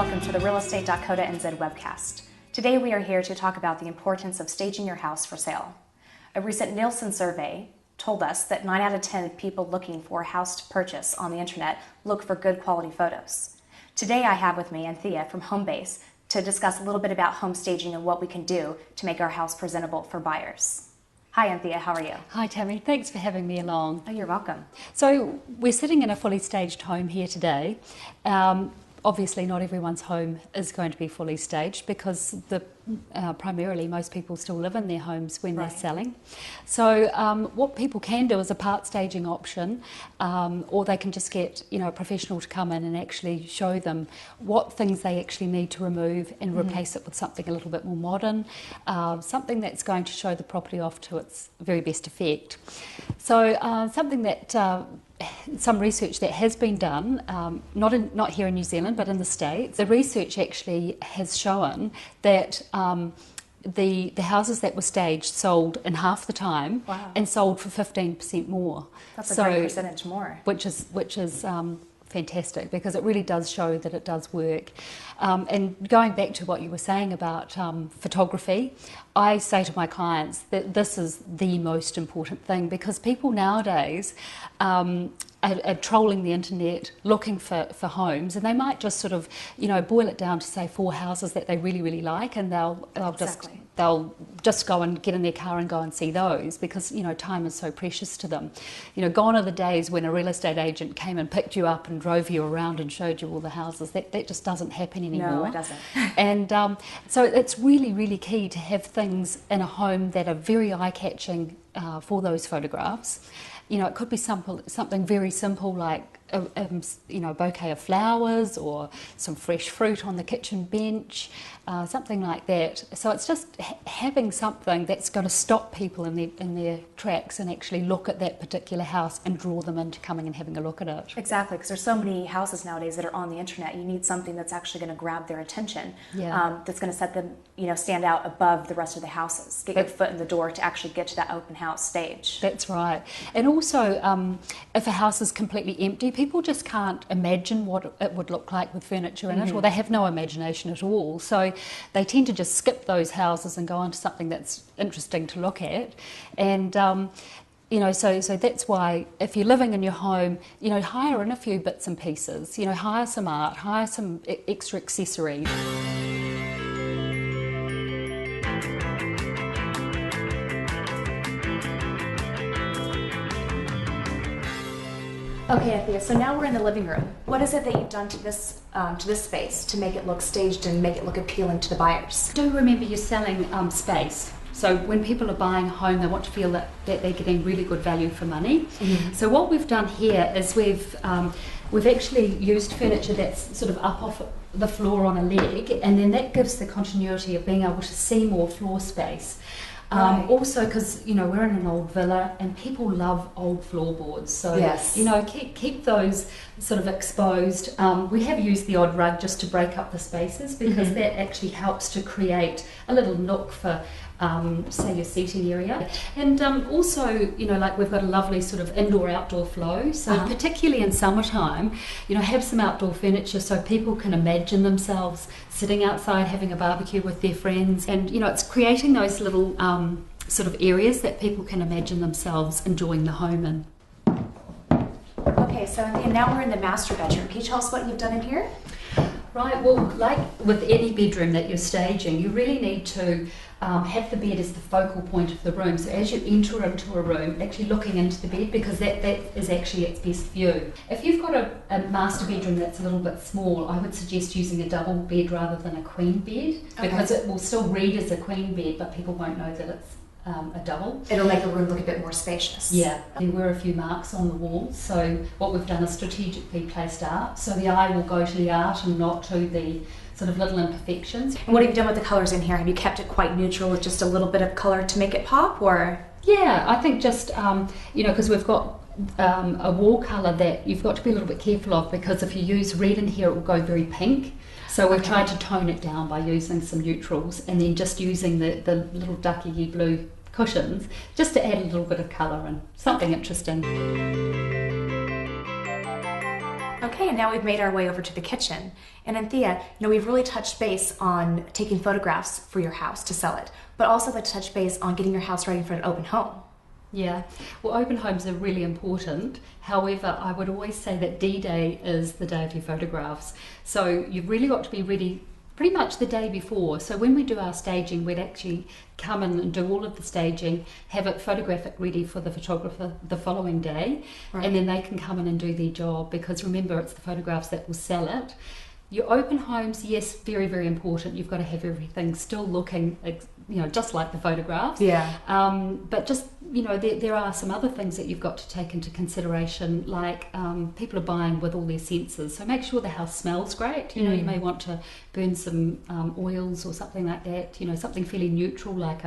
welcome to the Real Estate Dakota NZ webcast. Today we are here to talk about the importance of staging your house for sale. A recent Nielsen survey told us that 9 out of 10 people looking for a house to purchase on the internet look for good quality photos. Today I have with me Anthea from Homebase to discuss a little bit about home staging and what we can do to make our house presentable for buyers. Hi Anthea, how are you? Hi Tammy, thanks for having me along. Oh, you're welcome. So we're sitting in a fully staged home here today. Obviously not everyone's home is going to be fully staged because primarily most people still live in their homes when they're selling. So what people can do is a part staging option, or they can just get a professional to come in and actually show them what things they actually need to remove and replace it with something a little bit more modern, something that's going to show the property off to its very best effect. So something that some research that has been done, not here in New Zealand but in the States, the research actually has shown that the houses that were staged sold in half the time. Wow. And sold for 15% more. That's a great percentage more. Which is fantastic, because it really does show that it does work. And going back to what you were saying about photography, I say to my clients that this is the most important thing, because people nowadays are trolling the internet looking for homes, and they might just sort of boil it down to say 4 houses that they really like, and they'll just go and get in their car and go and see those, because time is so precious to them. Gone are the days when a real estate agent came and picked you up and drove you around and showed you all the houses. That just doesn't happen anymore. No, it doesn't. And so it's really key to have things in a home that are very eye-catching for those photographs. It could be something very simple like a bouquet of flowers or some fresh fruit on the kitchen bench, something like that. So it's just having something that's going to stop people in their tracks and actually look at that particular house and draw them into coming and having a look at it. Exactly, because there's so many houses nowadays that are on the internet. You need something that's actually going to grab their attention, that's going to set them, stand out above the rest of the houses. Get your foot in the door to actually get to that open house stage. That's right. And also, if a house is completely empty, people just can't imagine what it would look like with furniture in it, or they have no imagination at all. So they tend to just skip those houses and go on to something that's interesting to look at. And so that's why if you're living in your home, hire in a few bits and pieces. Hire some art, hire some extra accessories. Okay, Anthea, so now we're in the living room. What is it that you've done to this space to make it look staged and make it look appealing to the buyers? Do remember you're selling space. So when people are buying a home, they want to feel that they're getting really good value for money. So what we've done here is we've actually used furniture that's sort of up off the floor on a leg, and then that gives the continuity of being able to see more floor space. Also, because we're in an old villa and people love old floorboards, so keep those sort of exposed. We have used the odd rug just to break up the spaces, because that actually helps to create a little nook for say your seating area. And also, like we've got a lovely sort of indoor-outdoor flow, so particularly in summertime, have some outdoor furniture so people can imagine themselves sitting outside having a barbecue with their friends, and it's creating those little sort of areas that people can imagine themselves enjoying the home in. Okay, so now we're in the master bedroom. Can you tell us what you've done in here? Right, well, like with any bedroom that you're staging, you really need to have the bed as the focal point of the room. So as you enter into a room, actually looking into the bed, because that is actually its best view. If you've got a master bedroom that's a little bit small, I would suggest using a double bed rather than a queen bed, because it will still read as a queen bed, but people won't know that it's a double. It'll make the room look a bit more spacious. Yeah, there were a few marks on the walls, so what we've done is strategically placed art, so the eye will go to the art and not to the sort of little imperfections. And what have you done with the colours in here? Have you kept it quite neutral with just a little bit of colour to make it pop, or? Yeah, I think just, because we've got a wall colour that you've got to be a little bit careful of, because if you use red in here it will go very pink. So we've tried to tone it down by using some neutrals, and then just using the little ducky blue cushions just to add a little bit of colour and something interesting. Okay, and now we've made our way over to the kitchen. And Anthea, we've really touched base on taking photographs for your house to sell it, but also to touch base on getting your house ready for an open home. Yeah, well, open homes are really important. However, I would always say that D-Day is the day of your photographs. So you've really got to be ready pretty much the day before. So when we do our staging, we'd actually come in and do all of the staging, have it photographic ready for the photographer the following day, right. And then they can come in and do their job, because remember, it's the photographs that will sell it. Your open homes, yes, very, very important. You've got to have everything still looking, just like the photographs. Yeah. But just, there are some other things that you've got to take into consideration, like people are buying with all their senses. So make sure the house smells great. You may want to burn some oils or something like that. Something fairly neutral, like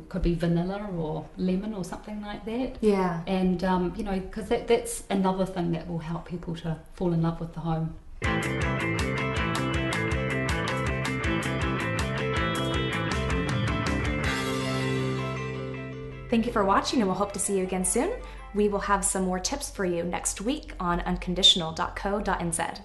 could be vanilla or lemon or something like that. Yeah. And, because that's another thing that will help people to fall in love with the home. Thank you for watching, and we'll hope to see you again soon. We will have some more tips for you next week on unconditional.co.nz.